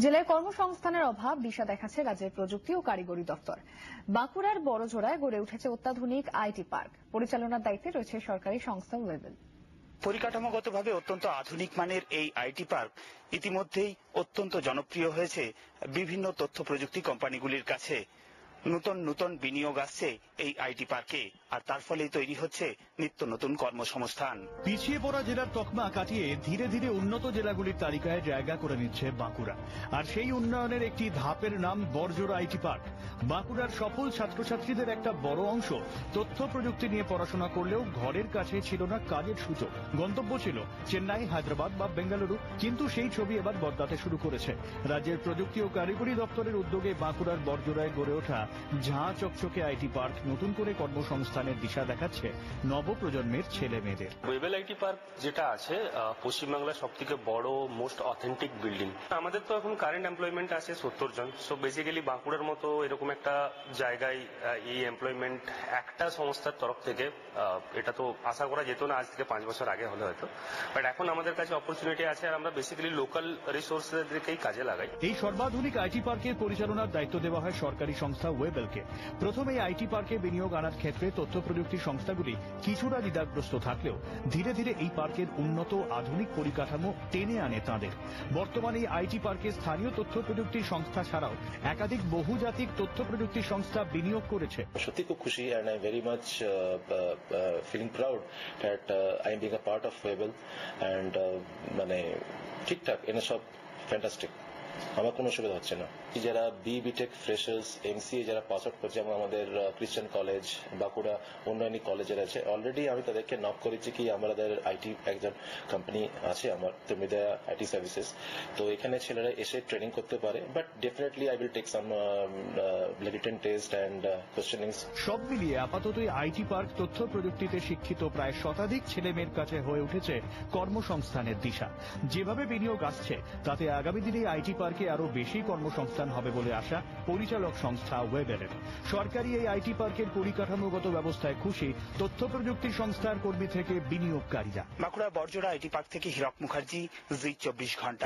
জেলায় কর্মসংস্থানের অভাব দিশা দেখাচ্ছে রাজ্যের প্রযুক্তি ও কারিগরি দপ্তর। বাঁকুড়ার বড়জোড়ায় গড়ে উঠেছে অত্যাধুনিক আইটি পার্ক। পরিচালনার দায়িত্বে রয়েছে সরকারি সংস্থা ওয়েবেল। পরিকাঠামোগতভাবে অত্যন্ত আধুনিক মানের এই আইটি পার্ক ইতিমধ্যেই অত্যন্ত জনপ্রিয় হয়েছে বিভিন্ন তথ্য প্রযুক্তি কোম্পানিগুলির কাছে। নতুন নতুন বিনিয়োগ আসছে এই আইটি পার্কে, আর তার ফলেই তৈরি হচ্ছে নিত্য নতুন কর্মসংস্থান। পিছিয়ে পড়া জেলার তকমা কাটিয়ে ধীরে ধীরে উন্নত জেলাগুলির তালিকায় জায়গা করে নিচ্ছে বাঁকুড়া, আর সেই উন্নয়নের একটি ধাপের নাম বড়জোড়া আইটি পার্ক। বাঁকুড়ার সফল ছাত্রছাত্রীদের একটা বড় অংশ তথ্য প্রযুক্তি নিয়ে পড়াশোনা করলেও ঘরের কাছে ছিল না কাজের সুযোগ। গন্তব্য ছিল চেন্নাই, হায়দ্রাবাদ বা বেঙ্গালুরু, কিন্তু সেই ছবি এবার বদলাতে শুরু করেছে। রাজ্যের প্রযুক্তি ও কারিগরি দপ্তরের উদ্যোগে বাঁকুড়ার বড়জোড়ায় গড়ে ওঠা ঝাঁ চকচকে আইটি পার্ক নতুন করে কর্মসংস্থানের দিশা দেখাচ্ছে নবপ্রজন্মের ছেলে মেয়েদের। ওয়েবেল আইটি পার্ক যেটা আছে পশ্চিমবাংলার সব থেকে বড় মোস্ট অথেন্টিক বিল্ডিং। আমাদের তো এখন কারেন্ট এমপ্লয়মেন্ট আছে 70 জন। সো বেসিক্যালি বাঁকুড়ার মতো এরকম একটা জায়গায় এই এমপ্লয়মেন্ট একটা সংস্থার তরফ থেকে এটা তো আশা করা যেত না আজ থেকে 5 বছর আগে হলে হয়তো, বাট এখন আমাদের কাছে অপরচুনিটি আছে আর আমরা বেসিক্যালি লোকাল রিসোর্সদেরকেই কাজে লাগাই। এই সর্বাধুনিক আইটি পার্কের পরিচালনার দায়িত্ব দেওয়া হয় সরকারি সংস্থা ওয়েবেলকে। প্রথমে আইটি পার্কে বিনিয়োগ আনার ক্ষেত্রে তথ্য প্রযুক্তি সংস্থাগুলি কিছুটা দ্বিধাগ্রস্ত থাকলেও ধীরে ধীরে এই পার্কের উন্নত আধুনিক পরিকাঠামো টেনে আনে তাদের। বর্তমানে এই আইটি পার্কে স্থানীয় তথ্য প্রযুক্তি সংস্থা ছাড়াও একাধিক বহুজাতিক তথ্য প্রযুক্তি সংস্থা বিনিয়োগ করেছে। সত্যি খুব খুশি, and I'm very much feeling proud that I am being a part of Webel, and মানে ঠিকঠাক এনে সব ফ্যান্টাস্টিক, আমার কোনো অসুবিধা হচ্ছে না। যারা বিটেক ফ্রেশার্স, এমসিএ যারা পাস আউট করছে, যেমন আমাদের খ্রিস্টান কলেজ, বাঁকুড়া উন্নয়নী কলেজের আছে, অলরেডি আমি তাদেরকে নক করেছি কি আমাদের আইটি একজন কোম্পানি আছে আমার তুমিদা আইটি সার্ভিসেস, তো এখানে ছেলেরা এসে ট্রেনিং করতে পারে, but definitely I will take some written test and questionings. সব মিলিয়ে আপাতত আইটি পার্ক তথ্য প্রযুক্তিতে শিক্ষিত প্রায় শতাধিক ছেলে মেয়ের কাছে হয়ে উঠেছে কর্মসংস্থানের দিশা। যেভাবে বিনিয়োগ আসছে তাতে আগামী দিনে আইটি পার্কে আরো বেশি কর্মসংস্থান হবে বলে আশা পরিচালক সংস্থা ওয়েবেলের। সরকারি এই আইটি পার্কের পরিকাঠামোগত ব্যবস্থায় খুশি তথ্য প্রযুক্তি সংস্থার কর্মী থেকে বিনিয়োগকারীরা। বাঁকুড়া বড়জোড়া আইটি পার্ক থেকে হীরক মুখার্জি, জি 24 ঘন্টা।